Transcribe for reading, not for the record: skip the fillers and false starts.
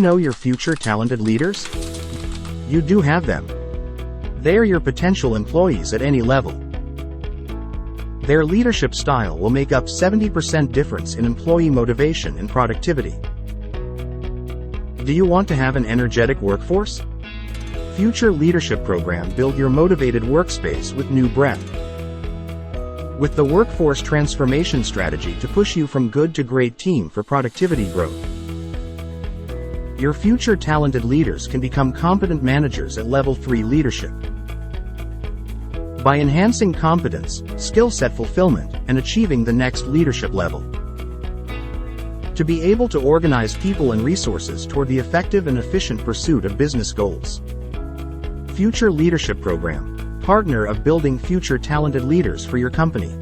know your future talented leaders? You do have them. They are your potential employees at any level. Their leadership style will make up 70% difference in employee motivation and productivity. Do you want to have an energetic workforce? Future Leadership Program build your motivated workspace with new breadth. With the workforce transformation strategy to push you from good to great team for productivity growth. Your future talented leaders can become competent managers at level 3 leadership. By enhancing competence, skill set fulfillment, and achieving the next leadership level. To be able to organize people and resources toward the effective and efficient pursuit of business goals. Future Leadership Program, partner of building future talented leaders for your company.